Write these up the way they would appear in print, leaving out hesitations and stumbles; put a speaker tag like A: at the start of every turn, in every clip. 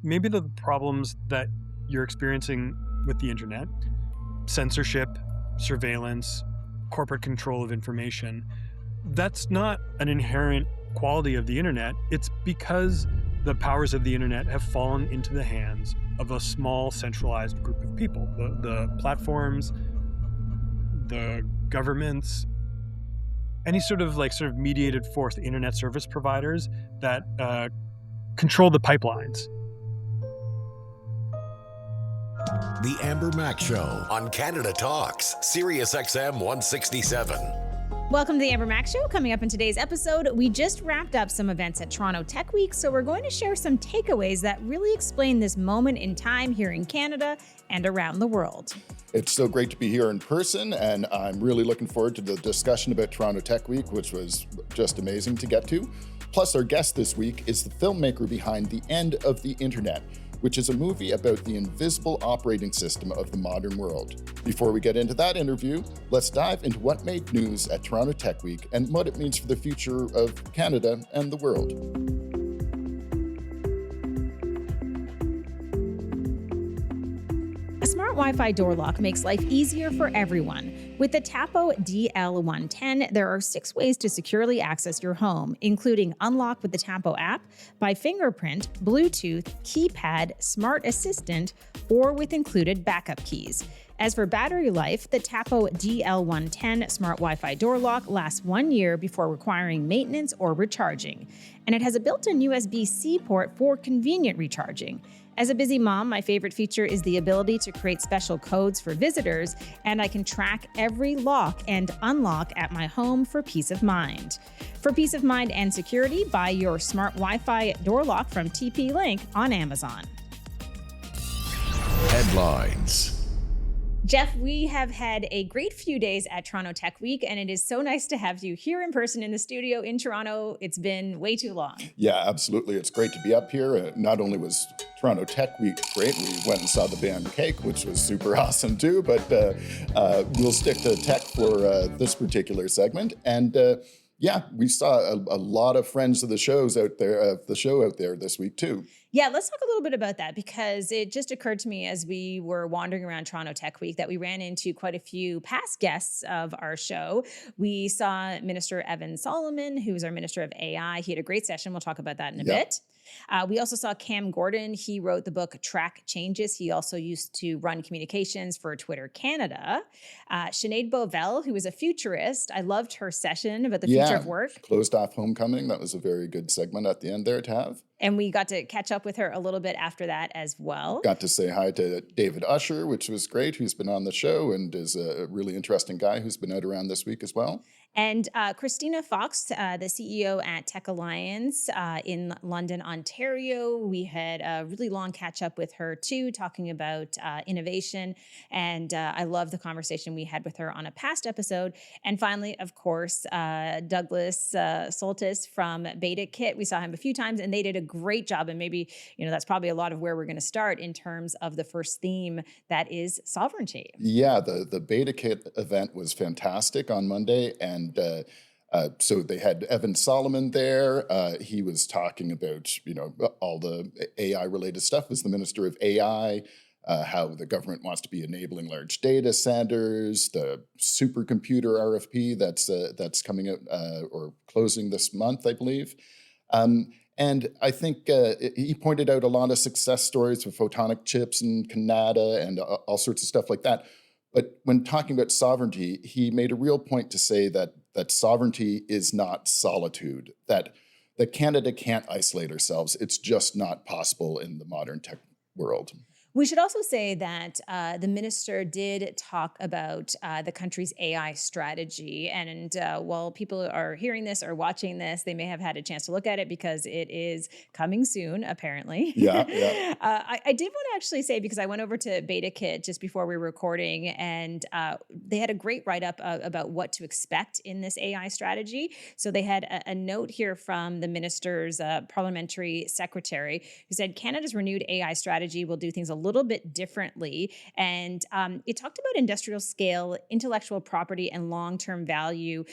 A: maybe the problems that you're experiencing with the internet, censorship, surveillance, corporate control of information, that's not an inherent quality of the internet. It's because the powers of the internet have fallen into the hands of a small centralized group of people. The platforms, the governments, any sort of mediated force, the internet service providers that control the pipelines.
B: The Amber Mack Show on Canada Talks, Sirius XM 167.
C: Welcome to the Amber Mack Show. Coming up in today's episode, we just wrapped up some events at Toronto Tech Week, so we're going to share some takeaways that really explain this moment in time here in Canada and around the world.
D: It's so great to be here in person, and I'm really looking forward to the discussion about Toronto Tech Week, which was just amazing to get to. Plus, our guest this week is the filmmaker behind The End of the Internet, which is a movie about the invisible operating system of the modern world. Before we get into that interview, let's dive into what made news at Toronto Tech Week and what it means for the future of Canada and the world.
C: A smart Wi-Fi door lock makes life easier for everyone. With the Tapo DL110, there are 6 ways to securely access your home, including unlock with the Tapo app, by fingerprint, Bluetooth, keypad, smart assistant, or with included backup keys. As for battery life, the Tapo DL110 smart Wi-Fi door lock lasts 1 year before requiring maintenance or recharging. And it has a built-in USB-C port for convenient recharging. As a busy mom, my favorite feature is the ability to create special codes for visitors, and I can track every lock and unlock at my home for peace of mind. For peace of mind and security, buy your smart Wi-Fi door lock from TP-Link on Amazon.
B: Headlines.
C: Jeff, we have had a great few days at Toronto Tech Week, and it is so nice to have you here in person in the studio in Toronto. It's been way too long.
D: Yeah, absolutely. It's great to be up here. Not only was Toronto Tech Week great, we went and saw the band Cake, which was super awesome too, but we'll stick to tech for this particular segment. And yeah, we saw a lot of friends of the show out there this week too.
C: Yeah, let's talk a little bit about that, because it just occurred to me as we were wandering around Toronto Tech Week that we ran into quite a few past guests of our show. We saw Minister Evan Solomon, who's our Minister of AI. He had a great session. We'll talk about that in a bit. We also saw Cam Gordon. He wrote the book Track Changes. He also used to run communications for Twitter Canada. Sinead Bovell, who is a futurist. I loved her session about the future of work.
D: Closed off Homecoming. That was a very good segment at the end there to have.
C: And we got to catch up with her a little bit after that as well.
D: Got to say hi to David Usher, which was great, who's been on the show and is a really interesting guy who's been out around this week as well.
C: And Christina Fox, the CEO at Tech Alliance in London, Ontario. We had a really long catch up with her too, talking about innovation. And I love the conversation we had with her on a past episode. And finally, of course, Douglas Soltis from Beta Kit. We saw him a few times and they did a great job. And maybe, that's probably a lot of where we're going to start in terms of the first theme, that is sovereignty.
D: Yeah, the Beta Kit event was fantastic on Monday. And so they had Evan Solomon there. He was talking about, all the AI-related stuff as the Minister of AI, how the government wants to be enabling large data centers, the supercomputer RFP that's coming out or closing this month, I believe. And I think he pointed out a lot of success stories with photonic chips in Canada and all sorts of stuff like that. But when talking about sovereignty, he made a real point to say that sovereignty is not solitude, that Canada can't isolate ourselves. It's just not possible in the modern tech world.
C: We should also say that the minister did talk about the country's AI strategy. And while people are hearing this or watching this, they may have had a chance to look at it because it is coming soon, apparently.
D: Yeah.
C: I did want to actually say, because I went over to Beta Kit just before we were recording, and they had a great write-up about what to expect in this AI strategy. So they had a note here from the minister's parliamentary secretary who said, Canada's renewed AI strategy will do things a little bit differently. And it talked about industrial scale, intellectual property, and long-term value,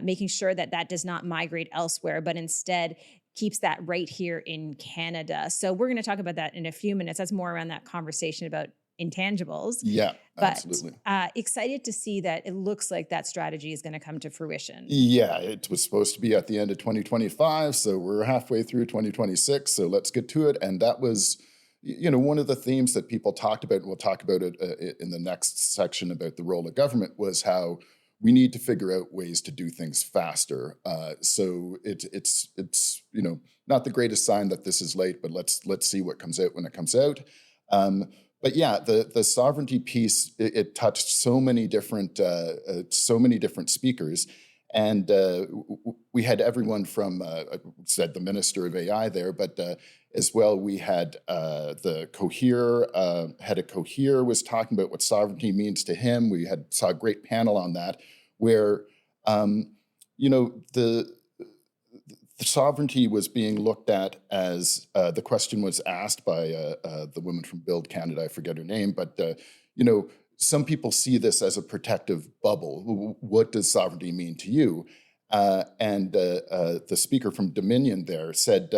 C: making sure that does not migrate elsewhere, but instead keeps that right here in Canada. So we're going to talk about that in a few minutes. That's more around that conversation about intangibles.
D: Yeah,
C: But
D: absolutely.
C: excited to see that it looks like that strategy is going to come to fruition.
D: Yeah, it was supposed to be at the end of 2025, so we're halfway through 2026, so let's get to it. And that was, one of the themes that people talked about, and we'll talk about it in the next section about the role of government, was how we need to figure out ways to do things faster. So it's not the greatest sign that this is late, but let's see what comes out when it comes out. But yeah, the sovereignty piece, it touched so many different speakers, and we had everyone from said the Minister of AI there, but as well we had the Cohere head of Cohere was talking about what sovereignty means to him. We saw a great panel on that where the sovereignty was being looked at as the question was asked by the woman from Build Canada. I forget her name, but some people see this as a protective bubble. What does sovereignty mean to you? And the speaker from Dominion there said,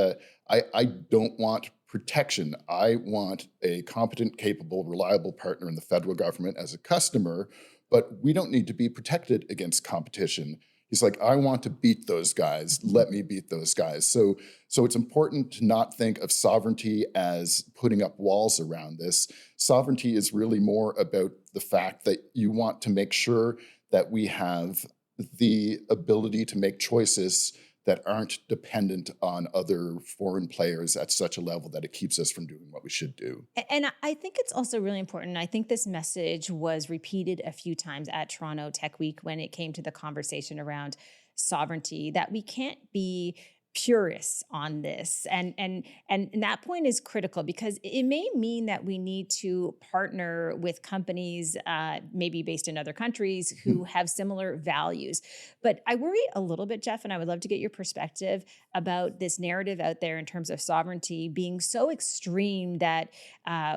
D: I don't want protection. I want a competent, capable, reliable partner in the federal government as a customer, but we don't need to be protected against competition. He's like, I want to beat those guys. Let me beat those guys. So it's important to not think of sovereignty as putting up walls around this. Sovereignty is really more about the fact that you want to make sure that we have the ability to make choices that aren't dependent on other foreign players at such a level that it keeps us from doing what we should do.
C: And I think it's also really important. I think this message was repeated a few times at Toronto Tech Week when it came to the conversation around sovereignty, that we can't be purists on this. And that point is critical because it may mean that we need to partner with companies maybe based in other countries who have similar values. But I worry a little bit, Jeff, and I would love to get your perspective about this narrative out there in terms of sovereignty being so extreme that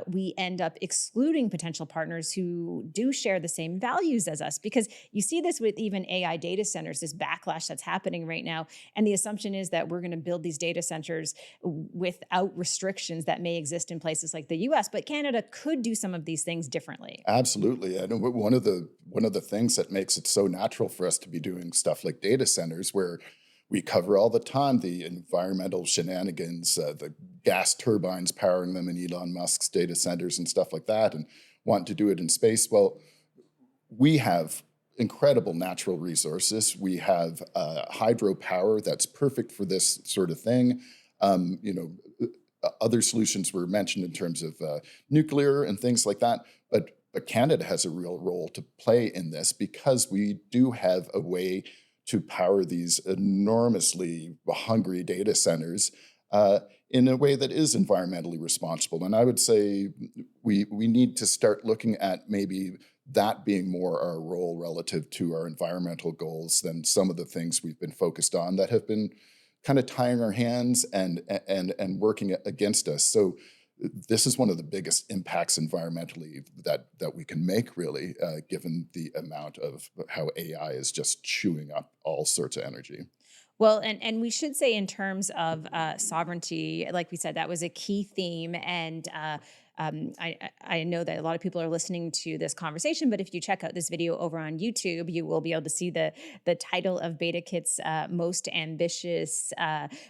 C: we end up excluding potential partners who do share the same values as us. Because you see this with even AI data centers, this backlash that's happening right now. And the assumption is that we're going to build these data centers without restrictions that may exist in places like the US, but Canada could do some of these things differently.
D: Absolutely. I know one of the things that makes it so natural for us to be doing stuff like data centers, where we cover all the time the environmental shenanigans, the gas turbines powering them in Elon Musk's data centers and stuff like that, and want to do it in space. Well, we have incredible natural resources. We have hydropower that's perfect for this sort of thing. Other solutions were mentioned in terms of nuclear and things like that. But Canada has a real role to play in this because we do have a way to power these enormously hungry data centers in a way that is environmentally responsible. And I would say we need to start looking at maybe that being more our role relative to our environmental goals than some of the things we've been focused on that have been kind of tying our hands and working against us. So this is one of the biggest impacts environmentally that we can make, really, given the amount of how AI is just chewing up all sorts of energy.
C: Well, and we should say in terms of sovereignty, like we said, that was a key theme. And I know that a lot of people are listening to this conversation, but if you check out this video over on YouTube, you will be able to see the title of BetaKit's most ambitious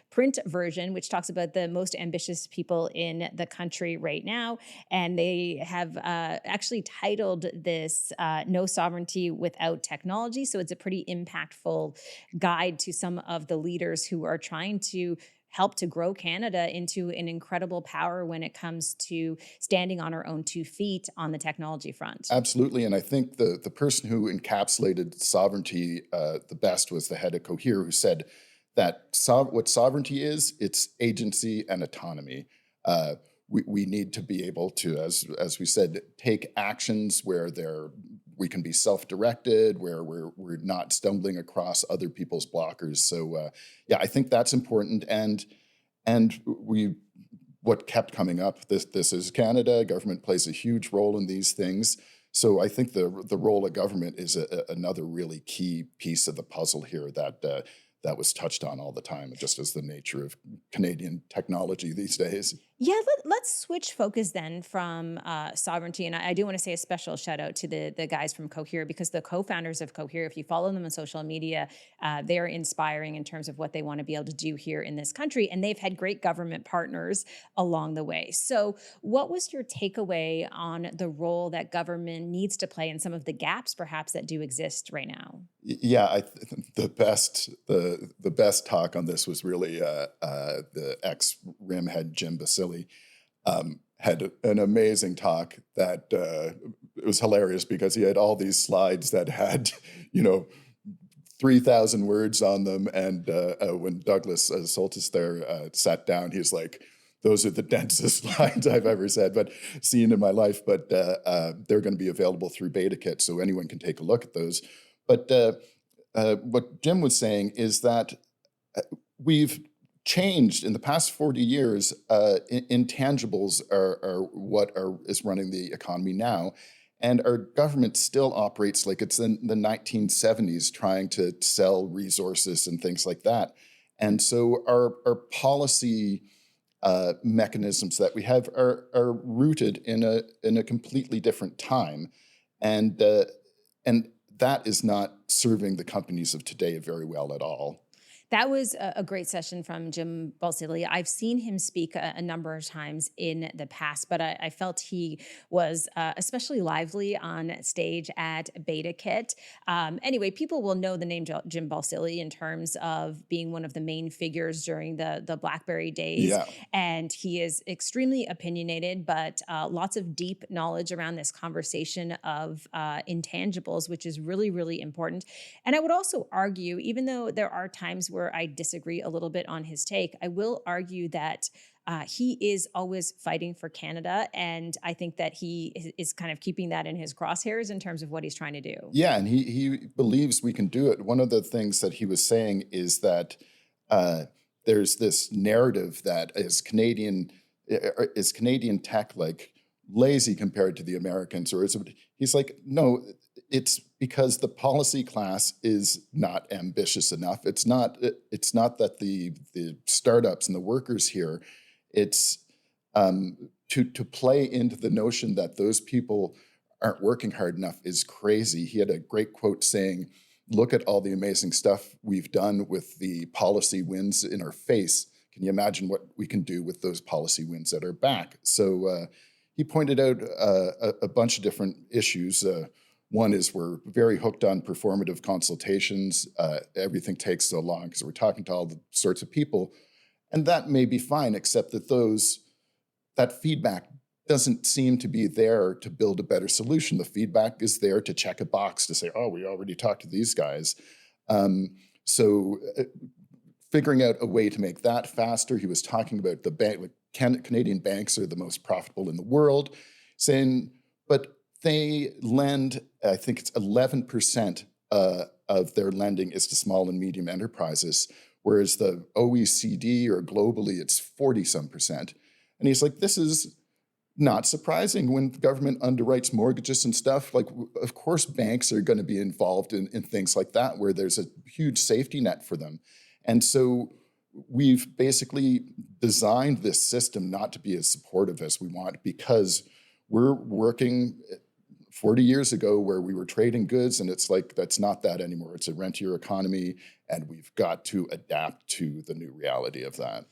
C: print version, which talks about the most ambitious people in the country right now. And they have actually titled this No Sovereignty Without Technology. So it's a pretty impactful guide to some of the leaders who are trying to help to grow Canada into an incredible power when it comes to standing on our own 2 feet on the technology front.
D: Absolutely. And I think the person who encapsulated sovereignty the best was the head of Cohere, who said that what sovereignty is, it's agency and autonomy. We need to be able to, as we said, take actions where we can be self-directed, where we're not stumbling across other people's blockers. So yeah, I think that's important. And what kept coming up, this is Canada. Government plays a huge role in these things. So I think the role of government is another really key piece of the puzzle here that that was touched on all the time, just as the nature of Canadian technology these days.
C: Yeah, let's switch focus then from sovereignty. And I do want to say a special shout out to the guys from Cohere, because the co-founders of Cohere, if you follow them on social media, they are inspiring in terms of what they want to be able to do here in this country. And they've had great government partners along the way. So what was your takeaway on the role that government needs to play and some of the gaps perhaps that do exist right now?
D: Yeah, the best talk on this was really the ex-RIM head Jim Basile. Had an amazing talk that it was hilarious because he had all these slides that had 3,000 words on them, and when Douglas Soltis there sat down, he's like, those are the densest slides I've ever seen in my life, but they're going to be available through BetaKit, so anyone can take a look at those. But what Jim was saying is that we've changed in the past 40 years. Intangibles are what is running the economy now. And our government still operates like it's in the 1970s, trying to sell resources and things like that. And so our policy mechanisms that we have are rooted in a completely different time. And that is not serving the companies of today very well at all.
C: That was a great session from Jim Balsillie. I've seen him speak a number of times in the past, but I felt he was especially lively on stage at BetaKit. Anyway, people will know the name Jim Balsillie in terms of being one of the main figures during the BlackBerry days.
D: Yeah.
C: And he is extremely opinionated, but lots of deep knowledge around this conversation of intangibles, which is really, really important. And I would also argue, even though there are times where I disagree a little bit on his take, I will argue that he is always fighting for Canada. And I think that he is kind of keeping that in his crosshairs in terms of what he's trying to do.
D: Yeah, and he believes we can do it. One of the things that he was saying is that there's this narrative that is Canadian tech like lazy compared to the Americans, or is it? He's like, no, it's because the policy class is not ambitious enough. It's not that the startups and the workers here, it's to play into the notion that those people aren't working hard enough is crazy. He had a great quote saying, look at all the amazing stuff we've done with the policy wins in our face. Can you imagine what we can do with those policy wins at our back? So he pointed out a bunch of different issues. One is we're very hooked on performative consultations. Everything takes so long because we're talking to all the sorts of people. And that may be fine, except that that feedback doesn't seem to be there to build a better solution. The feedback is there to check a box to say, oh, we already talked to these guys. So figuring out a way to make that faster. He was talking about the bank, like Canadian banks are the most profitable in the world, saying, but they lend, I think it's 11% of their lending is to small and medium enterprises, whereas the OECD or globally, it's 40-some%. And he's like, this is not surprising when the government underwrites mortgages and stuff. Like, of course, banks are going to be involved in things like that, where there's a huge safety net for them. And so we've basically designed this system not to be as supportive as we want, because we're working 40 years ago where we were trading goods, and it's like, that's not that anymore. It's a rentier economy, and we've got to adapt to the new reality of that.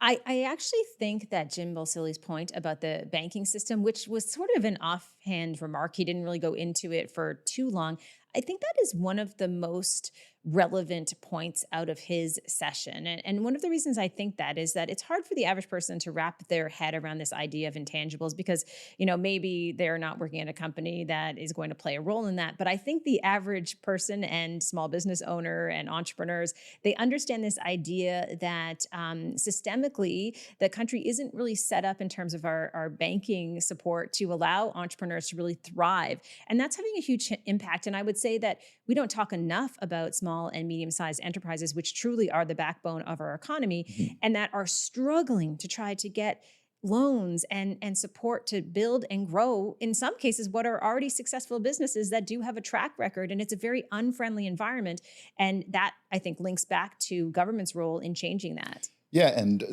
C: I actually think that Jim Balsillie's point about the banking system, which was sort of an offhand remark, he didn't really go into it for too long. I think that is one of the most relevant points out of his session. And one of the reasons I think that is that it's hard for the average person to wrap their head around this idea of intangibles because, maybe they're not working at a company that is going to play a role in that. But I think the average person and small business owner and entrepreneurs, they understand this idea that systemically, the country isn't really set up in terms of our banking support to allow entrepreneurs to really thrive. And that's having a huge impact. And I would say that we don't talk enough about small and medium-sized enterprises, which truly are the backbone of our economy, and that are struggling to try to get loans and support to build and grow, in some cases, what are already successful businesses that do have a track record. And it's a very unfriendly environment. And that, I think, links back to government's role in changing that.
D: Yeah, and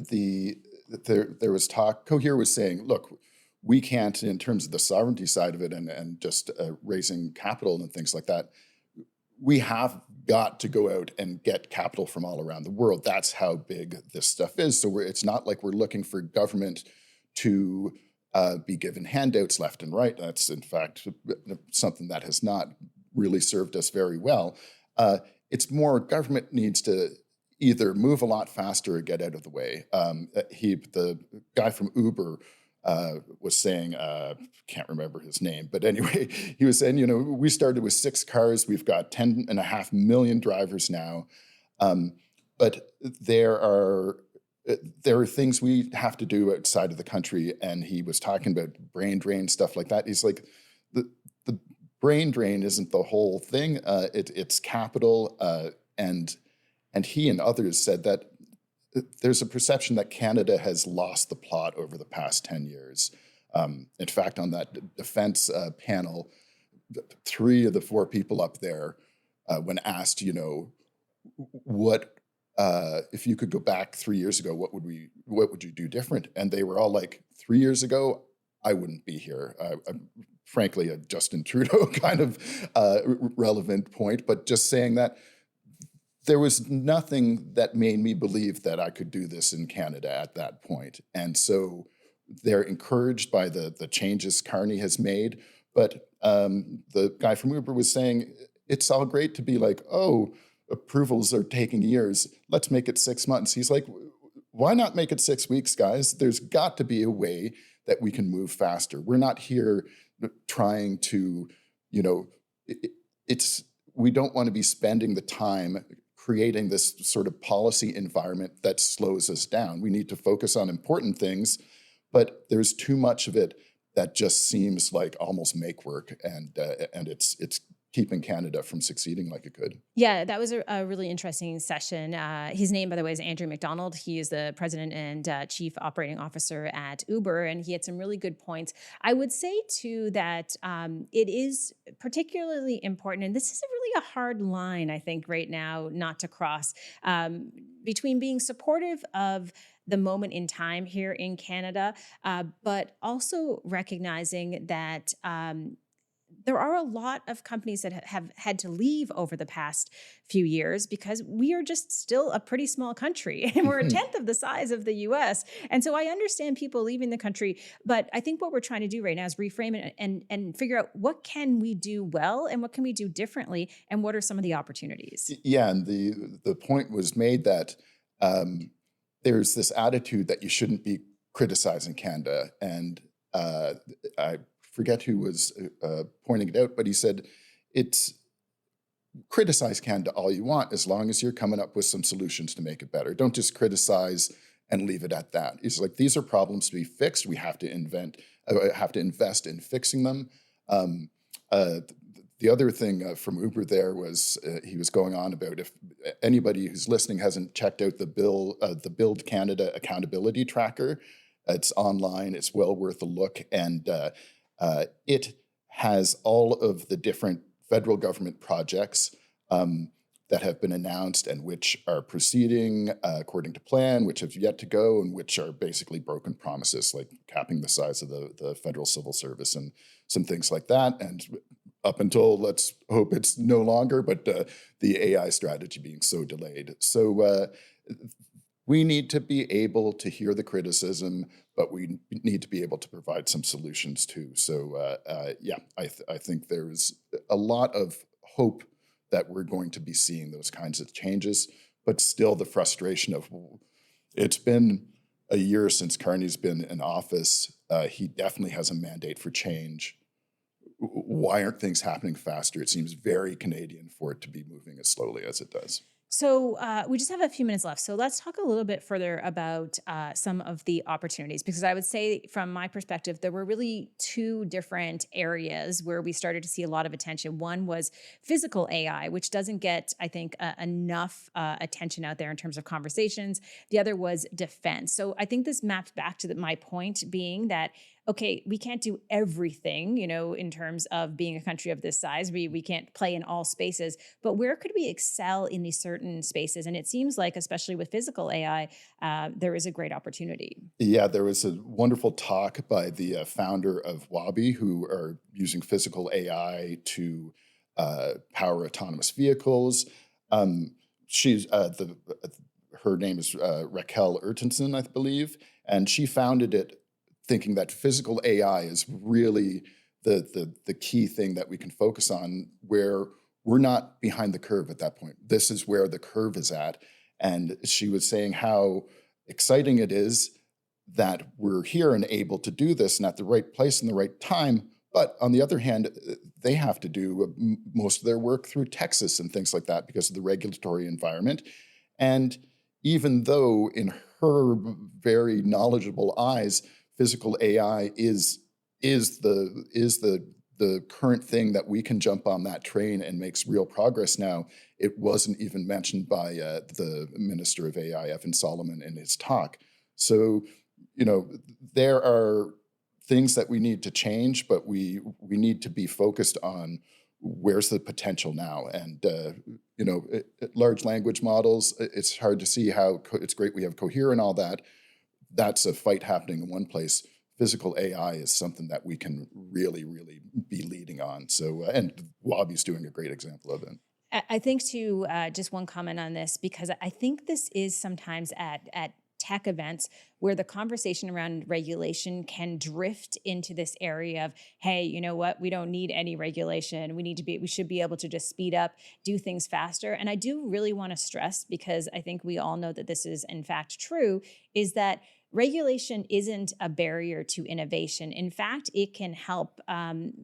D: there was talk. Cohere was saying, look, we can't, in terms of the sovereignty side of it and just raising capital and things like that, we have got to go out and get capital from all around the world. That's how big this stuff is. So it's not like we're looking for government to be given handouts left and right. That's, in fact, something that has not really served us very well. It's more government needs to either move a lot faster or get out of the way. The guy from Uber was saying, can't remember his name, but anyway, he was saying, we started with 6 cars. We've got 10.5 million drivers now. But there are things we have to do outside of the country. And he was talking about brain drain, stuff like that. He's like, the brain drain isn't the whole thing. It's capital. And he and others said that there's a perception that Canada has lost the plot over the past 10 years. In fact, on that defense panel, 3 of the 4 people up there, when asked, what if you could go back 3 years ago, what would you do different? And they were all like, 3 years ago, I wouldn't be here. Frankly, a Justin Trudeau kind of relevant point, but just saying that there was nothing that made me believe that I could do this in Canada at that point. And so they're encouraged by the changes Carney has made. But the guy from Uber was saying, it's all great to be like, oh, approvals are taking years. Let's make it 6 months. He's like, why not make it 6 weeks, guys? There's got to be a way that we can move faster. We're not here trying to, we don't want to be spending the time creating this sort of policy environment that slows us down. We need to focus on important things, but there's too much of it that just seems like almost make work, and it's keeping Canada from succeeding like it could.
C: Yeah, that was a really interesting session. His name, by the way, is Andrew McDonald. He is the president and chief operating officer at Uber, and he had some really good points. I would say, too, that it is particularly important, and this is really a hard line, I think, right now, not to cross, between being supportive of the moment in time here in Canada, but also recognizing that there are a lot of companies that have had to leave over the past few years because we are just still a pretty small country and we're a tenth of the size of the US. And so I understand people leaving the country, but I think what we're trying to do right now is reframe it and figure out what can we do well and what can we do differently and what are some of the opportunities.
D: Yeah, and the point was made that there's this attitude that you shouldn't be criticizing Canada. And I forget who was pointing it out, but he said, it's criticize Canada all you want as long as you're coming up with some solutions to make it better. Don't just criticize and leave it at that. He's like, these are problems to be fixed. We have to invest in fixing them. The other thing from Uber there was he was going on about if anybody who's listening hasn't checked out the Build Canada accountability tracker. It's online. It's well worth a look. And it has all of the different federal government projects that have been announced and which are proceeding according to plan, which have yet to go, and which are basically broken promises, like capping the size of the federal civil service and some things like that. And up until, let's hope it's no longer, but the AI strategy being so delayed. So we need to be able to hear the criticism, but we need to be able to provide some solutions too. So I think there's a lot of hope that we're going to be seeing those kinds of changes, but still the frustration of, it's been a year since Carney's been in office. He definitely has a mandate for change. Why aren't things happening faster? It seems very Canadian for it to be moving as slowly as it does.
C: So we just have a few minutes left. So let's talk a little bit further about some of the opportunities, because I would say, from my perspective, there were really two different areas where we started to see a lot of attention. One was physical AI, which doesn't get, I think, enough attention out there in terms of conversations. The other was defense. So I think this maps back to my point being that, okay, we can't do everything, in terms of being a country of this size. We can't play in all spaces, but where could we excel in these certain spaces? And it seems like, especially with physical AI, there is a great opportunity.
D: Yeah, there was a wonderful talk by the founder of Wabi, who are using physical AI to power autonomous vehicles. She's her name is Raquel Urtenson, I believe, and she founded it thinking that physical AI is really the key thing that we can focus on, where we're not behind the curve at that point. This is where the curve is at. And she was saying how exciting it is that we're here and able to do this and at the right place and the right time. But on the other hand, they have to do most of their work through Texas and things like that because of the regulatory environment. And even though in her very knowledgeable eyes, physical AI is the current thing that we can jump on that train and makes real progress now. It wasn't even mentioned by the Minister of AI, Evan Solomon, in his talk. So, there are things that we need to change, but we need to be focused on where's the potential now. And, large language models, it's hard to see how it's great we have Cohere and all that. That's a fight happening in one place. Physical AI is something that we can really, really be leading on. So, and Wabi's doing a great example of it.
C: I think too, just one comment on this, because I think this is sometimes at tech events where the conversation around regulation can drift into this area of, hey, you know what, we don't need any regulation. We should be able to just speed up, do things faster. And I do really want to stress, because I think we all know that this is in fact true, is that regulation isn't a barrier to innovation. In fact, it can help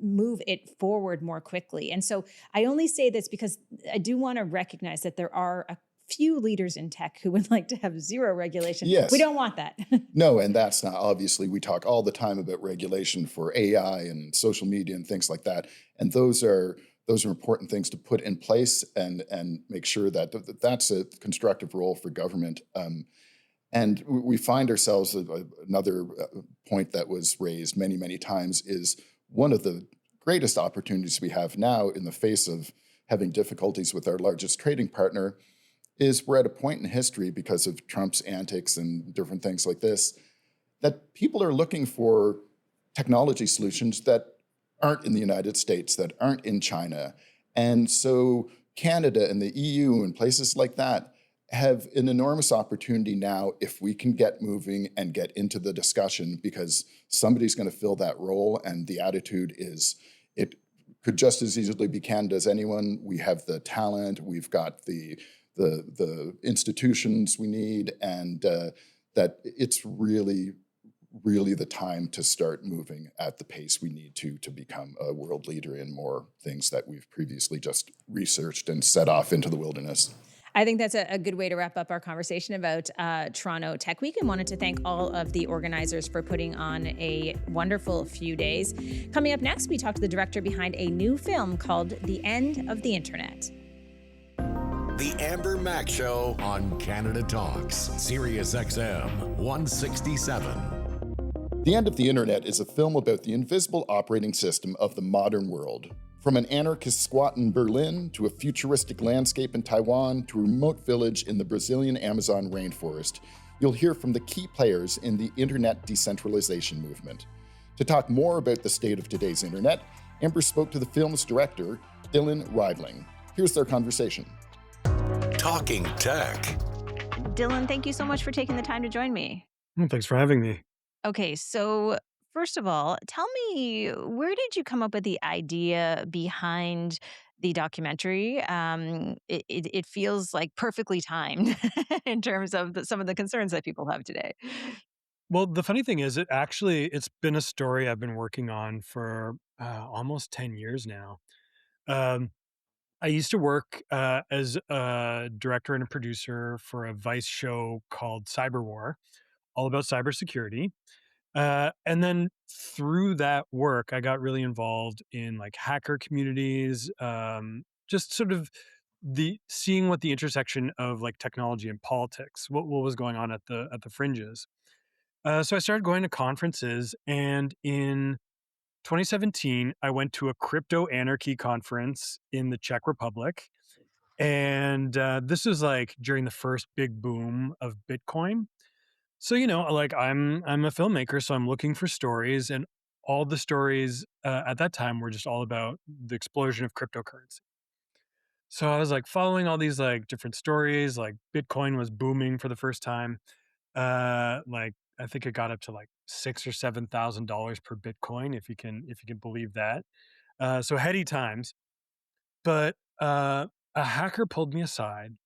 C: move it forward more quickly. And so I only say this because I do want to recognize that there are a few leaders in tech who would like to have zero regulation.
D: Yes.
C: We don't want that.
D: No, and that's not, obviously, we talk all the time about regulation for AI and social media and things like that. And those are important things to put in place and make sure that that's a constructive role for government. And we find ourselves, another point that was raised many, many times, is one of the greatest opportunities we have now in the face of having difficulties with our largest trading partner is we're at a point in history, because of Trump's antics and different things like this, that people are looking for technology solutions that aren't in the United States, that aren't in China. And so Canada and the EU and places like that have an enormous opportunity now if we can get moving and get into the discussion, because somebody's going to fill that role. And the attitude is it could just as easily be Canada as anyone. We have the talent, we've got the institutions we need, and that it's really, really the time to start moving at the pace we need to become a world leader in more things that we've previously just researched and set off into the wilderness.
C: I think that's a good way to wrap up our conversation about Toronto Tech Week, and wanted to thank all of the organizers for putting on a wonderful few days. Coming up next, we talk to the director behind a new film called The End of the Internet.
B: The Amber Mac Show on Canada Talks, Sirius XM 167.
D: The End of the Internet is a film about the invisible operating system of the modern world. From an anarchist squat in Berlin, to a futuristic landscape in Taiwan, to a remote village in the Brazilian Amazon rainforest, you'll hear from the key players in the internet decentralization movement. To talk more about the state of today's internet, Amber spoke to the film's director, Dylan Reibling. Here's their conversation.
B: Talking Tech.
C: Dylan, thank you so much for taking the time to join me.
A: Thanks for having me.
C: Okay, so first of all, tell me, where did you come up with the idea behind the documentary? It feels like perfectly timed in terms of some of the concerns that people have today.
A: Well, the funny thing is, it's been a story I've been working on for almost 10 years now. Um, I used to work as a director and a producer for a Vice show called Cyber War, all about cybersecurity. And then through that work, I got really involved in like hacker communities, just sort of the seeing what the intersection of like technology and politics, what was going on at the fringes. So I started going to conferences, and in 2017, I went to a crypto anarchy conference in the Czech Republic, and this was like during the first big boom of Bitcoin. So, like I'm a filmmaker, so I'm looking for stories, and all the stories at that time were just all about the explosion of cryptocurrency. So I was like following all these like different stories, like Bitcoin was booming for the first time. Like I think it got up to like $6,000 or $7,000 per Bitcoin, if you can believe that. So heady times. But a hacker pulled me aside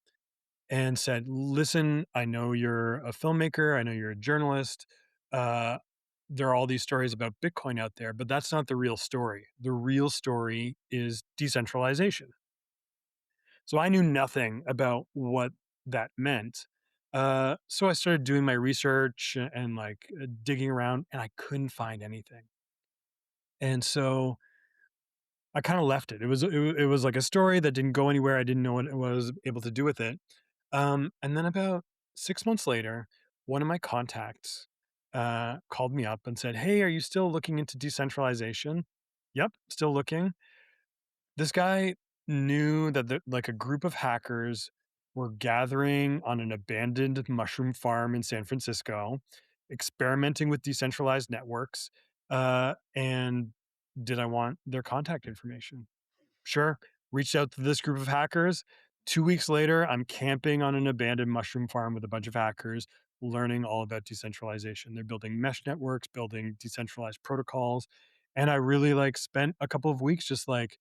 A: and said, "Listen, I know you're a filmmaker. I know you're a journalist. Uh, there are all these stories about Bitcoin out there, but that's not the real story. The real story is decentralization." So I knew nothing about what that meant. So I started doing my research and like digging around, and I couldn't find anything. And so I kind of left it. It was like a story that didn't go anywhere. I didn't know what I was able to do with it. And then about 6 months later, one of my contacts called me up and said, "Hey, are you still looking into decentralization?" Yep, still looking. This guy knew that like a group of hackers were gathering on an abandoned mushroom farm in San Francisco, experimenting with decentralized networks. And did I want their contact information? Sure. Reached out to this group of hackers. 2 weeks later, I'm camping on an abandoned mushroom farm with a bunch of hackers, learning all about decentralization. They're building mesh networks, building decentralized protocols. And I really like spent a couple of weeks just like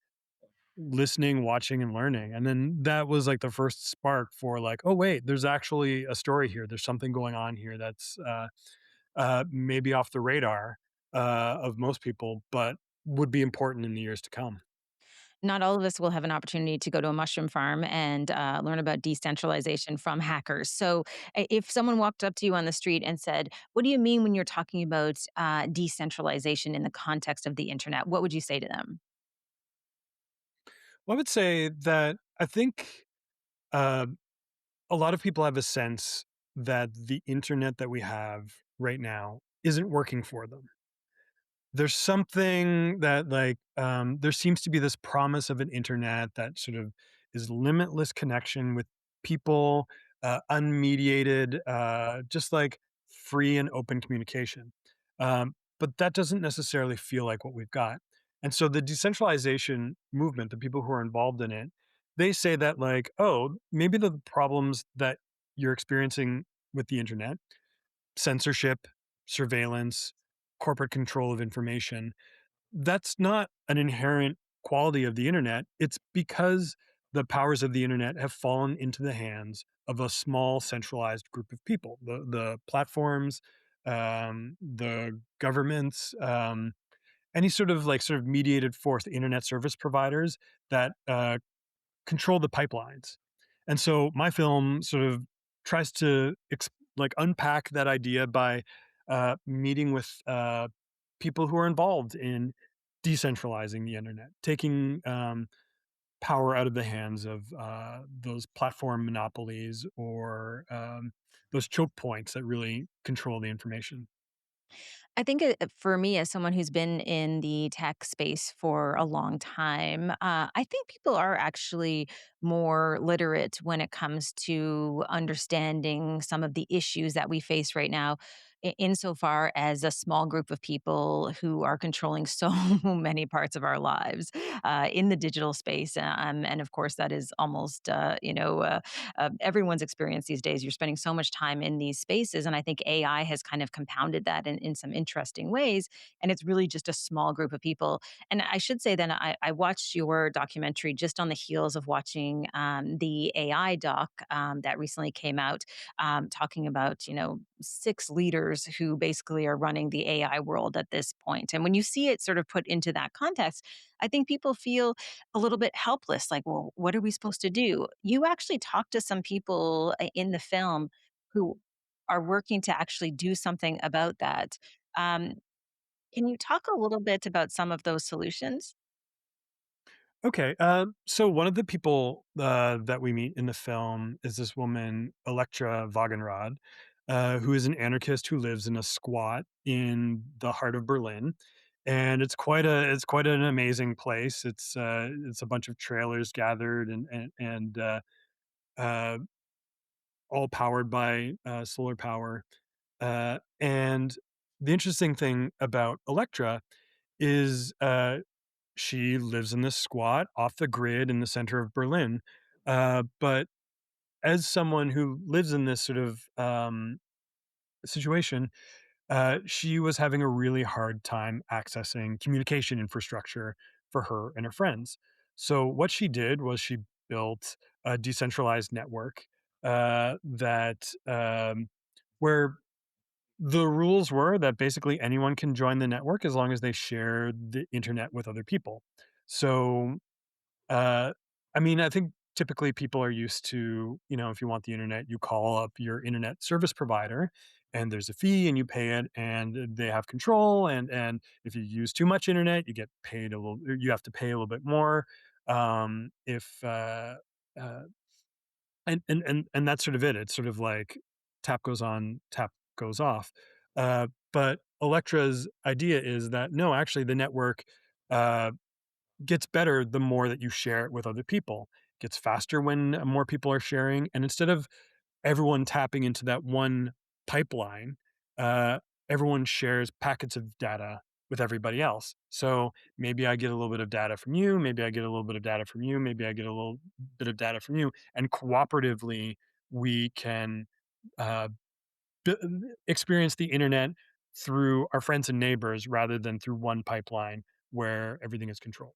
A: listening, watching, and learning. And then that was like the first spark for like, oh wait, there's actually a story here. There's something going on here that's maybe off the radar of most people, but would be important in the years to come.
C: Not all of us will have an opportunity to go to a mushroom farm and learn about decentralization from hackers. So, if someone walked up to you on the street and said, "What do you mean when you're talking about decentralization in the context of the internet?" What would you say to them?
A: Well, I would say that I think uh, a lot of people have a sense that the internet that we have right now isn't working for them. There's something that like there seems to be this promise of an internet that sort of is limitless connection with people, unmediated, just like free and open communication. But that doesn't necessarily feel like what we've got. And so the decentralization movement, the people who are involved in it, they say that like, oh, maybe the problems that you're experiencing with the internet, censorship, surveillance, corporate control of information, that's not an inherent quality of the internet. It's because the powers of the internet have fallen into the hands of a small centralized group of people. The platforms, the governments, any sort of mediated force, the internet service providers that control the pipelines. And so my film sort of tries to like unpack that idea by meeting with people who are involved in decentralizing the internet, taking power out of the hands of those platform monopolies or those choke points that really control the information.
C: I think for me, as someone who's been in the tech space for a long time, I think people are actually more literate when it comes to understanding some of the issues that we face right now. Insofar as a small group of people who are controlling so many parts of our lives in the digital space, and of course that is almost everyone's experience these days. You're spending so much time in these spaces. And I think AI has kind of compounded that in some interesting ways. And it's really just a small group of people. And I should say that I watched your documentary just on the heels of watching the AI doc that recently came out, talking about,
E: six leaders who basically are running the AI world at this point. And when you see it sort of put into that context, I think people feel a little bit helpless like, well, what are we supposed to do? You actually talk to some people in the film who are working to actually do something about that. Um, can you talk a little bit about some of those solutions?
A: Okay. So one of the people that we meet in the film is this woman, Electra Wagenrad, who is an anarchist who lives in a squat in the heart of Berlin, and it's quite an amazing place. It's a bunch of trailers gathered and uh, all powered by solar power. And the interesting thing about Electra is she lives in this squat off the grid in the center of Berlin. But as someone who lives in this sort of situation, she was having a really hard time accessing communication infrastructure for her and her friends. So what she did was she built a decentralized network that where the rules were that basically anyone can join the network as long as they share the internet with other people. So uh, I mean, I think typically people are used to, if you want the internet, you call up your internet service provider and there's a fee and you pay it and they have control. And if you use too much internet, you get paid a little, you have to pay a little bit more. If, uh, and that's sort of it. It's sort of like tap goes on, tap goes off. But Electra's idea is that no, actually the network, uh, gets better the more that you share it with other people. It gets faster when more people are sharing, and instead of everyone tapping into that one pipeline, uh, everyone shares packets of data with everybody else. So maybe I get a little bit of data from you, maybe I get a little bit of data from you, maybe I get a little bit of data from you, and cooperatively we can uh, b- experience the internet through our friends and neighbors rather than through one pipeline where everything is controlled.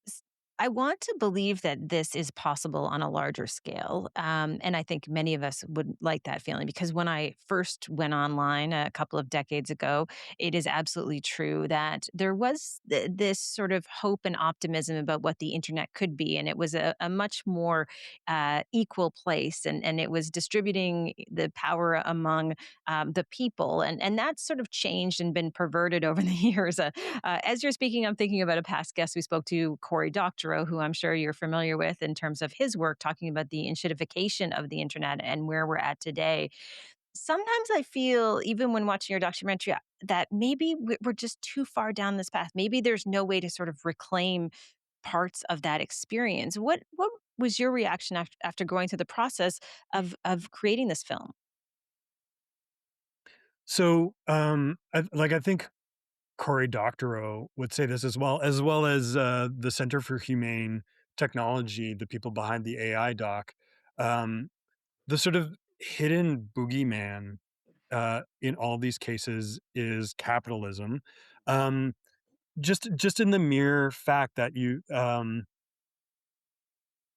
E: s- I want to believe that this is possible on a larger scale. And I think many of us would like that feeling because when I first went online a couple of decades ago, it is absolutely true that there was this sort of hope and optimism about what the internet could be. And it was a much more equal place and it was distributing the power among the people. And that's sort of changed and been perverted over the years. As you're speaking, I'm thinking about a past guest we spoke to, Cory Doctorow, who I'm sure you're familiar with in terms of his work talking about the enshittification of the internet and where we're at today. Sometimes I feel, even when watching your documentary, that maybe we're just too far down this path. Maybe there's no way to sort of reclaim parts of that experience. What was your reaction after going through the process of creating this film?
A: So, I think Cory Doctorow would say this as well as the Center for Humane Technology, the people behind the AI doc. Um, the sort of hidden boogeyman in all these cases is capitalism. Um, just in the mere fact that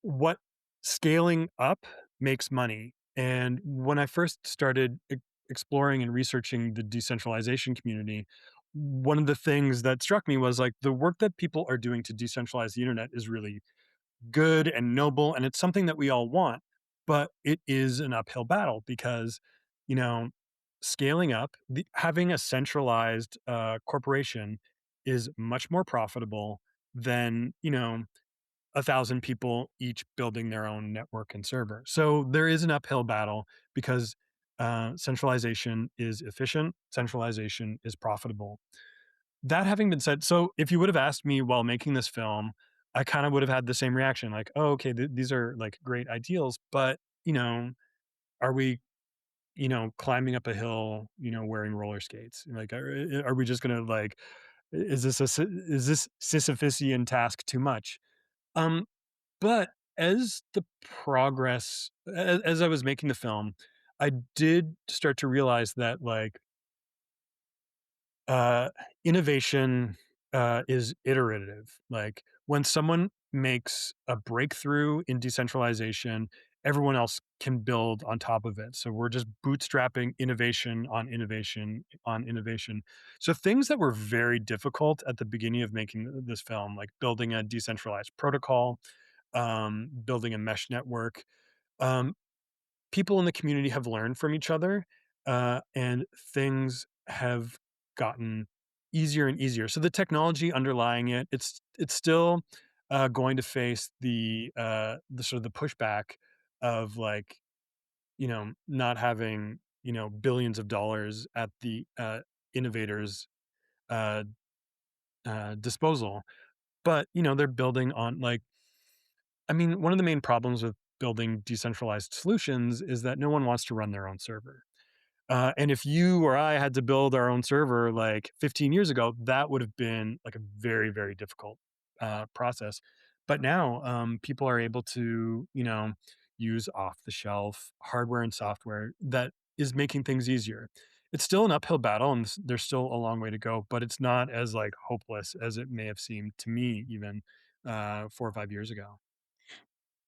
A: what scaling up makes money. And when I first started exploring and researching the decentralization community, one of the things that struck me was like the work that people are doing to decentralize the internet is really good and noble, and it's something that we all want, but it is an uphill battle because, you know, scaling up, having a centralized corporation is much more profitable than, 1,000 people each building their own network and server. So there is an uphill battle because centralization is efficient, centralization is profitable. That having been said, so if you would have asked me while making this film, I kind of would have had the same reaction like, oh, okay, these are like great ideals, but, are we, climbing up a hill, wearing roller skates? Like, are we just going to like, is this Sisyphusian task too much? Um, but as the progress as I was making the film, I did start to realize that, like, uh, innovation, is iterative. Like, when someone makes a breakthrough in decentralization everyone else can build on top of it. So we're just bootstrapping innovation on innovation on innovation. So things that were very difficult at the beginning of making this film, like building a decentralized protocol, building a mesh network, um, people in the community have learned from each other, and things have gotten easier and easier. So the technology underlying it, it's still going to face the sort of the pushback of like, not having, billions of dollars at the innovators' uh, disposal. But they're building on like, I mean, one of the main problems with building decentralized solutions is that no one wants to run their own server. And if you or I had to build our own server like 15 years ago, that would have been like a very, very difficult process. But now people are able to, use off the shelf hardware and software that is making things easier. It's still an uphill battle and there's still a long way to go, but it's not as like hopeless as it may have seemed to me even 4 or 5 years ago.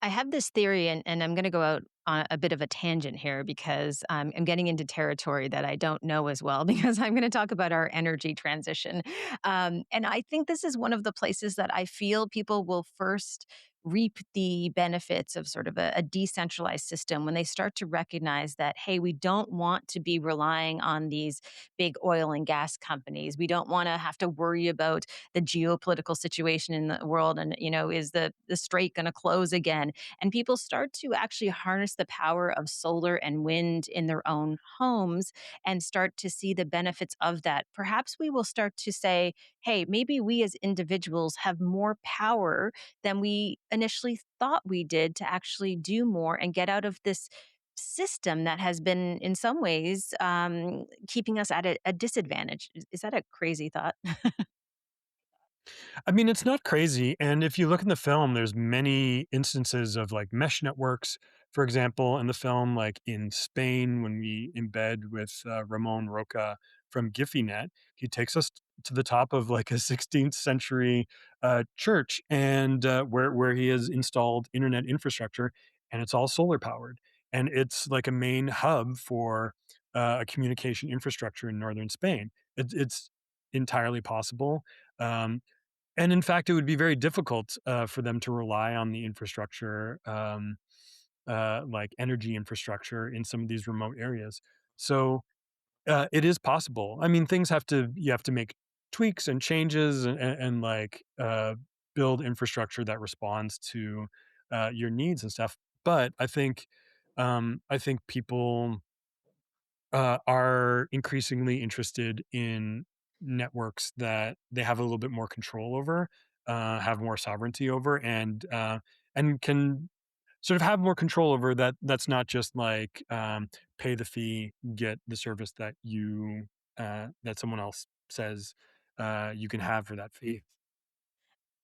E: I have this theory, and I'm going to go out on a bit of a tangent here because I'm getting into territory that I don't know as well because I'm going to talk about our energy transition. And I think this is one of the places that I feel people will first reap the benefits of sort of a decentralized system when they start to recognize that, hey, we don't want to be relying on these big oil and gas companies. We don't want to have to worry about the geopolitical situation in the world and, is the strait going to close again? And people start to actually harness the power of solar and wind in their own homes and start to see the benefits of that. Perhaps we will start to say, hey, maybe we as individuals have more power than we initially thought we did to actually do more and get out of this system that has been in some ways keeping us at a disadvantage. Is that a crazy thought?
A: I mean, it's not crazy. And if you look in the film, there's many instances of like mesh networks. For example, in the film, like in Spain, when we embed with Ramon Roca from GiphyNet, he takes us to the top of like a 16th century church, and where he has installed internet infrastructure, and it's all solar powered, and it's like a main hub for a communication infrastructure in northern Spain. It's entirely possible. Um, and in fact, it would be very difficult for them to rely on the infrastructure, like energy infrastructure in some of these remote areas. So it is possible. I mean, you have to make tweaks and changes and like build infrastructure that responds to your needs and stuff. But I think people are increasingly interested in networks that they have a little bit more control over, have more sovereignty over, and can sort of have more control over that. That's not just like pay the fee, get the service that that someone else says you can have for that fee.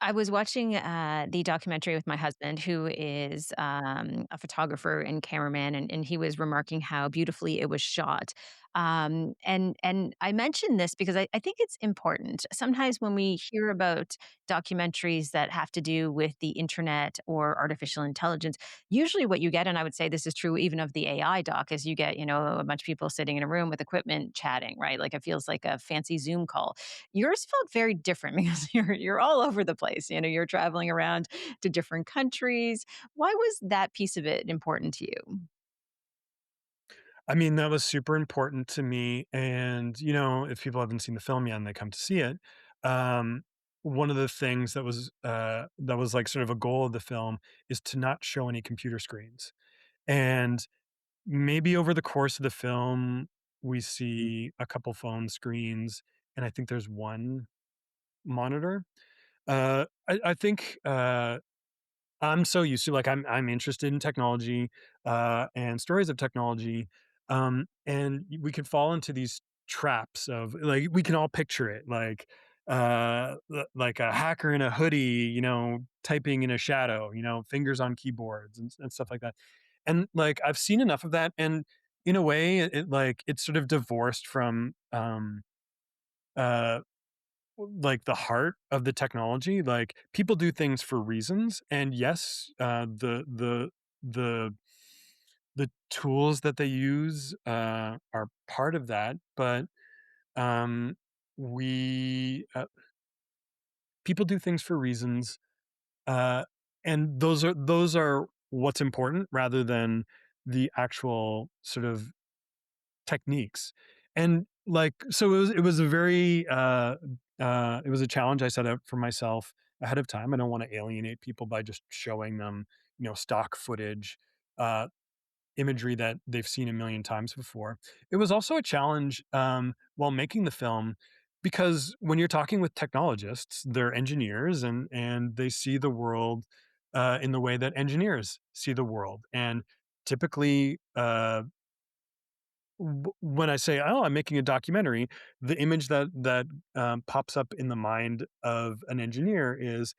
E: I was watching the documentary with my husband, who is a photographer and cameraman, and he was remarking how beautifully it was shot. And I mentioned this because I think it's important. Sometimes when we hear about documentaries that have to do with the internet or artificial intelligence, usually what you get, and I would say this is true even of the AI doc, is you get a bunch of people sitting in a room with equipment chatting, right? Like it feels like a fancy Zoom call. Yours felt very different because you're all over the place. You're traveling around to different countries. Why was that piece of it important to you?
A: I mean, that was super important to me. And, if people haven't seen the film yet and they come to see it, um, one of the things that was like sort of a goal of the film is to not show any computer screens. And maybe over the course of the film, we see a couple phone screens, and I think there's one monitor. I think I'm so used to like I'm interested in technology and stories of technology, and we can fall into these traps of like we can all picture it like like a hacker in a hoodie, typing in a shadow, fingers on keyboards and stuff like that. And like I've seen enough of that, and in a way, like it's sort of divorced from uh like the heart of the technology. Like people do things for reasons, and yes, the the tools that they use are part of that, but um, we people do things for reasons, uh, and those are what's important rather than the actual sort of techniques. And like, so it was a very it was a challenge I set out for myself ahead of time. I don't want to alienate people by just showing them, stock footage, uh, imagery that they've seen a million times before. It was also a challenge while making the film, because when you're talking with technologists, they're engineers, and they see the world in the way that engineers see the world. And typically, when I say, "Oh, I'm making a documentary," the image that pops up in the mind of an engineer is,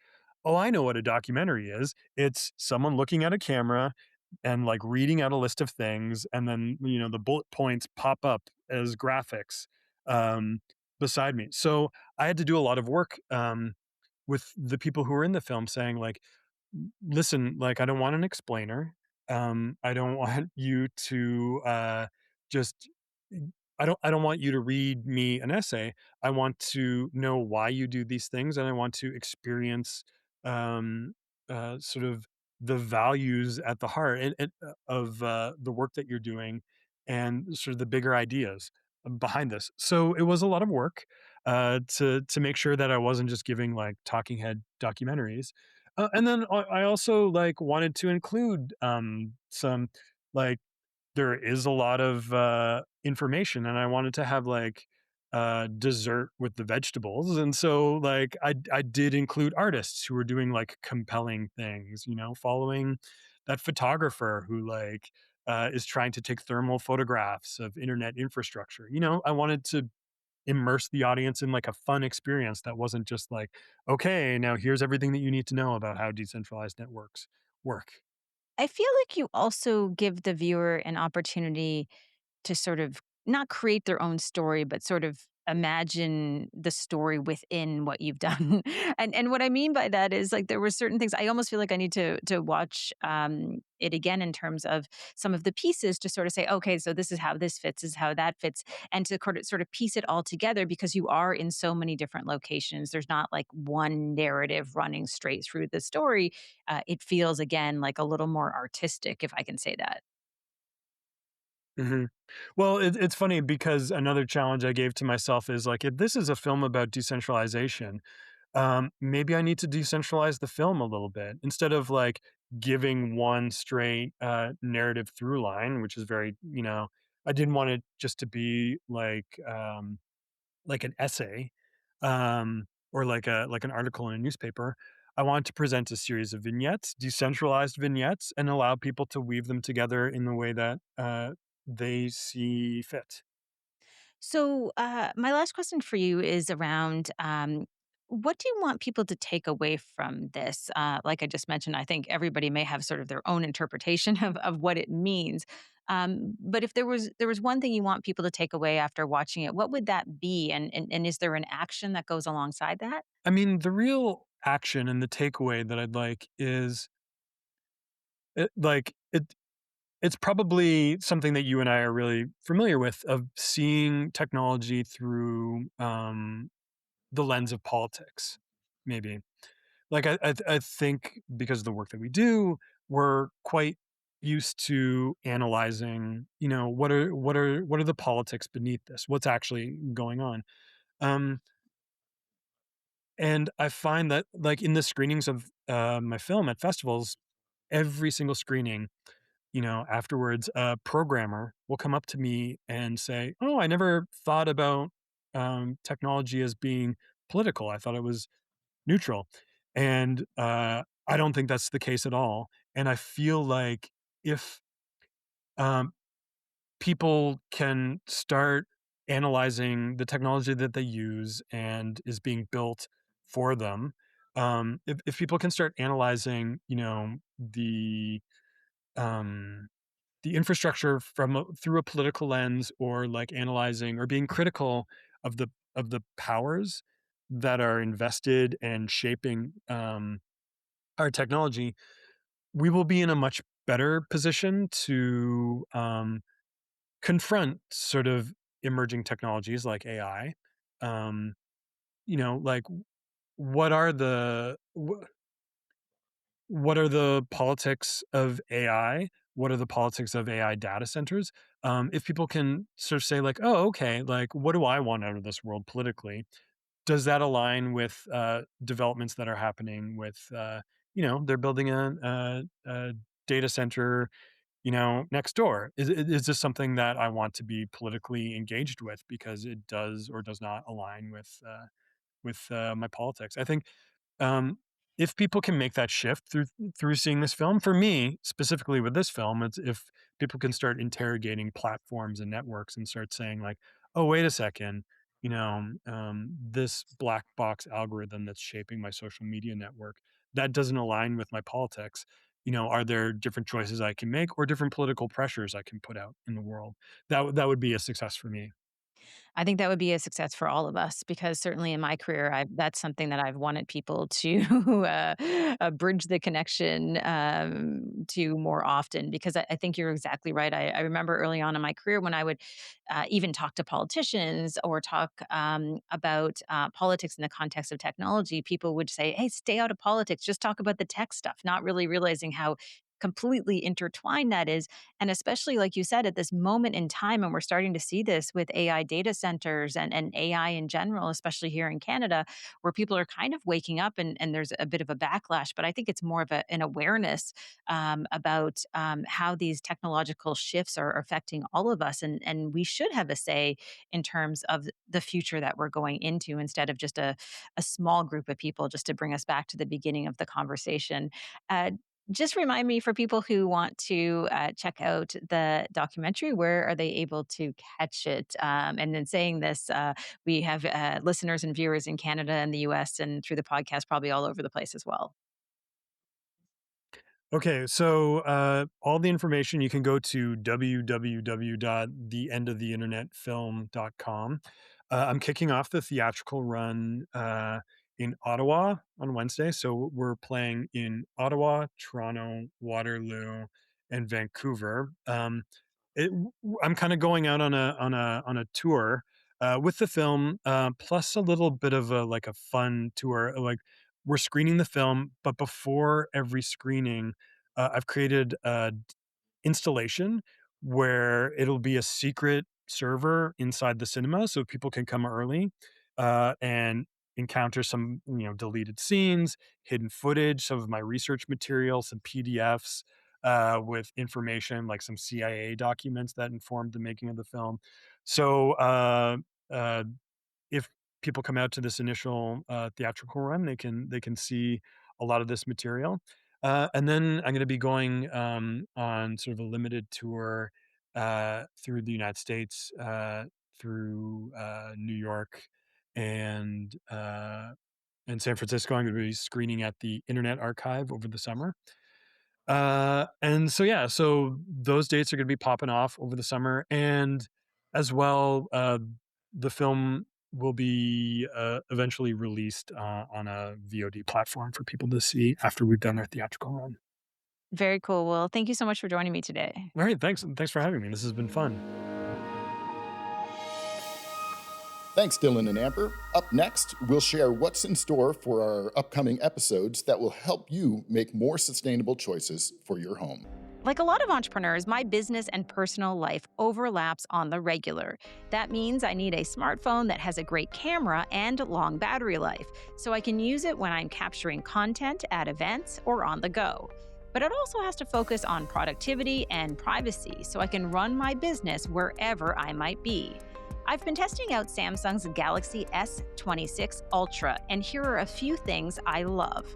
A: "Oh, I know what a documentary is. It's someone looking at a camera and like reading out a list of things, and then the bullet points pop up as graphics um, beside me." So I had to do a lot of work with the people who were in the film, saying like, listen, like, I don't want an explainer. I don't want you to just I don't want you to read me an essay. I want to know why you do these things, and I want to experience um sort of the values at the heart of the work that you're doing, and sort of the bigger ideas behind this. So it was a lot of work to make sure that I wasn't just giving like talking head documentaries. And then I also like wanted to include some, like, there is a lot of information, and I wanted to have like dessert with the vegetables. And so like I did include artists who were doing like compelling things, following that photographer who like is trying to take thermal photographs of internet infrastructure. I wanted to immerse the audience in like a fun experience that wasn't just like, okay, now here's everything that you need to know about how decentralized networks work.
E: I feel like you also give the viewer an opportunity to sort of not create their own story, but sort of imagine the story within what you've done. And what I mean by that is like there were certain things I almost feel like I need to watch it again in terms of some of the pieces to sort of say, okay, so this is how this fits, is how that fits, and to sort of piece it all together because you are in so many different locations. There's not like one narrative running straight through the story. It feels again like a little more artistic, if I can say that.
A: hmm Well, it's funny because another challenge I gave to myself is like, if this is a film about decentralization, maybe I need to decentralize the film a little bit instead of like giving one straight narrative through line, which is very, I didn't want it just to be like an essay, or like an article in a newspaper. I want to present a series of vignettes, decentralized vignettes, and allow people to weave them together in the way that they see fit.
E: So, my last question for you is around what do you want people to take away from this? Like I just mentioned, I think everybody may have sort of their own interpretation of what it means. But if there was one thing you want people to take away after watching it, what would that be? And is there an action that goes alongside that?
A: I mean, the real action and the takeaway that I'd like is it, like it. It's probably something that you and I are really familiar with, of seeing technology through the lens of politics, maybe. Like I think because of the work that we do, we're quite used to analyzing, what are the politics beneath this? What's actually going on? Um, and I find that like in the screenings of my film at festivals, every single screening, afterwards, a programmer will come up to me and say, "Oh, I never thought about technology as being political. I thought it was neutral." And I don't think that's the case at all. And I feel like if um, people can start analyzing the technology that they use and is being built for them, if people can start analyzing, um, the infrastructure through a political lens, or like analyzing or being critical of the powers that are invested and shaping our technology, we will be in a much better position to confront sort of emerging technologies like AI. Um, like what are what are the politics of AI? What are the politics of AI data centers? If people can sort of say like, oh, okay, like what do I want out of this world politically? Does that align with developments that are happening with, they're building a data center, next door? Is this something that I want to be politically engaged with because it does or does not align with my politics? I think um, if people can make that shift through seeing this film, for me specifically with this film, it's if people can start interrogating platforms and networks and start saying like, oh, wait a second, this black box algorithm that's shaping my social media network that doesn't align with my politics. Are there different choices I can make or different political pressures I can put out in the world? That would be a success for me.
E: I think that would be a success for all of us because certainly in my career, that's something that I've wanted people to bridge the connection to more often because I think you're exactly right. I remember early on in my career when I would even talk to politicians or talk about politics in the context of technology, people would say, hey, stay out of politics, just talk about the tech stuff, not really realizing how completely intertwined that is. And especially, like you said, at this moment in time, and we're starting to see this with AI data centers and AI in general, especially here in Canada, where people are kind of waking up and there's a bit of a backlash. But I think it's more of an awareness about how these technological shifts are affecting all of us. And we should have a say in terms of the future that we're going into instead of just a small group of people, just to bring us back to the beginning of the conversation. Uh, just remind me for people who want to check out the documentary, where are they able to catch it? And then saying this, we have listeners and viewers in Canada and the US and through the podcast, probably all over the place as well.
A: Okay, so all the information you can go to www.theendoftheinternetfilm.com. I'm kicking off the theatrical run in Ottawa on Wednesday. So we're playing in Ottawa, Toronto, Waterloo, and Vancouver. I'm kind of going out on a tour with the film, plus a little bit of a fun tour. Like we're screening the film, but before every screening, I've created a installation where it'll be a secret server inside the cinema, so people can come early and encounter some deleted scenes, hidden footage, some of my research material, some PDFs with information like some CIA documents that informed the making of the film. So uh, if people come out to this initial theatrical run, they can see a lot of this material. And then I'm going to be going on sort of a limited tour through the United States, through New York, and San Francisco. I'm going to be screening at the Internet Archive over the summer. And so yeah, so those dates are going to be popping off over the summer, and as well, the film will be eventually released on a VOD platform for people to see after we've done our theatrical run.
E: Very cool. Well, thank you so much for joining me today.
A: All right, thanks for having me. This has been fun.
D: Thanks, Dylan and Amber. Up next, we'll share what's in store for our upcoming episodes that will help you make more sustainable choices for your home.
E: Like a lot of entrepreneurs, my business and personal life overlaps on the regular. That means I need a smartphone that has a great camera and long battery life, so I can use it when I'm capturing content at events or on the go. But it also has to focus on productivity and privacy, so I can run my business wherever I might be. I've been testing out Samsung's Galaxy S26 Ultra, and here are a few things I love.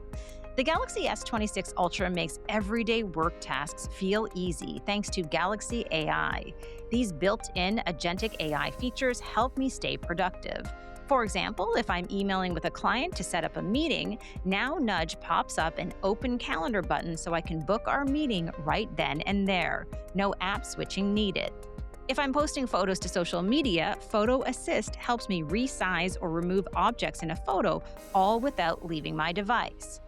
E: The Galaxy S26 Ultra makes everyday work tasks feel easy thanks to Galaxy AI. These built-in agentic AI features help me stay productive. For example, if I'm emailing with a client to set up a meeting, now Nudge pops up an open calendar button so I can book our meeting right then and there. No app switching needed. If I'm posting photos to social media, Photo Assist helps me resize or remove objects in a photo, all without leaving my device.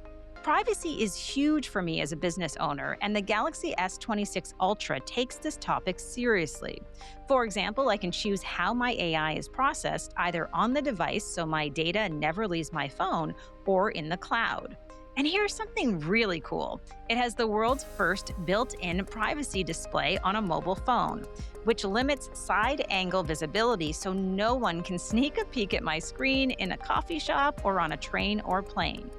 E: Privacy is huge for me as a business owner, and the Galaxy S26 Ultra takes this topic seriously. For example, I can choose how my AI is processed either on the device so my data never leaves my phone or in the cloud. And here's something really cool. It has the world's first built-in privacy display on a mobile phone, which limits side angle visibility so no one can sneak a peek at my screen in a coffee shop or on a train or plane.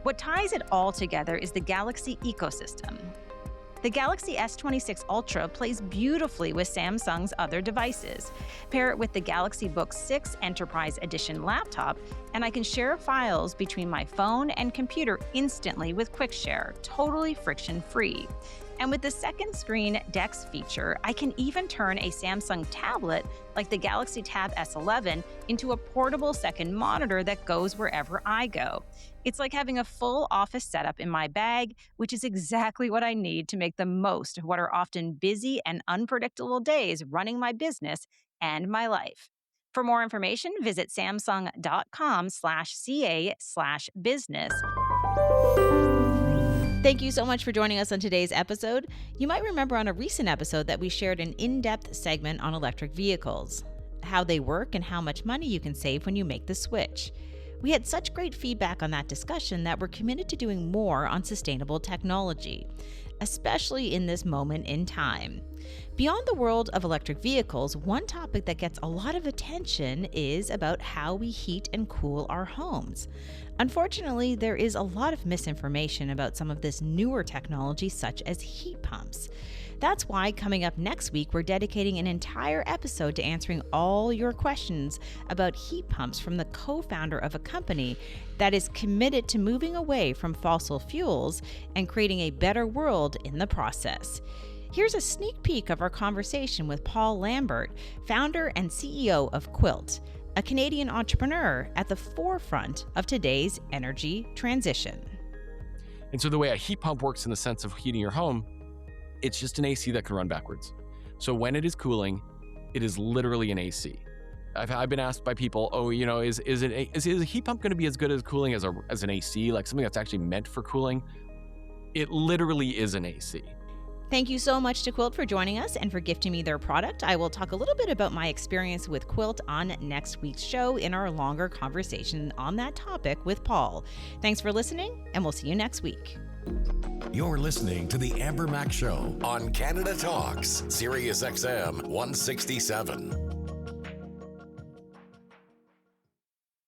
E: What ties it all together is the Galaxy ecosystem. The Galaxy S26 Ultra plays beautifully with Samsung's other devices. Pair it with the Galaxy Book 6 Enterprise Edition laptop, and I can share files between my phone and computer instantly with QuickShare, totally friction-free. And with the second screen DeX feature, I can even turn a Samsung tablet like the Galaxy Tab S11 into a portable second monitor that goes wherever I go. It's like having a full office setup in my bag, which is exactly what I need to make the most of what are often busy and unpredictable days running my business and my life. For more information, visit samsung.com/ca/business.
C: Thank you so much for joining us on today's episode. You might remember on a recent episode that we shared an in-depth segment on electric vehicles, how they work and how much money you can save when you make the switch. We had such great feedback on that discussion that we're committed to doing more on sustainable technology, especially in this moment in time. Beyond the world of electric vehicles, one topic that gets a lot of attention is about how we heat and cool our homes. Unfortunately, there is a lot of misinformation about some of this newer technology, such as heat pumps. That's why coming up next week, we're dedicating an entire episode to answering all your questions about heat pumps from the co-founder of a company that is committed to moving away from fossil fuels and creating a better world in the process. Here's a sneak peek of our conversation with Paul Lambert, founder and CEO of Quilt, a Canadian entrepreneur at the forefront of today's energy transition.
F: And so the way a heat pump works in the sense of heating your home, it's just an AC that can run backwards. So when it is cooling, it is literally an AC. I've been asked by people, is a heat pump going to be as good as cooling as an AC, like something that's actually meant for cooling? It literally is an AC.
C: Thank you so much to Quilt for joining us and for gifting me their product. I will talk a little bit about my experience with Quilt on next week's show in our longer conversation on that topic with Paul. Thanks for listening, and we'll see you next week.
B: You're listening to The Amber Mac Show on Canada Talks, Sirius XM 167.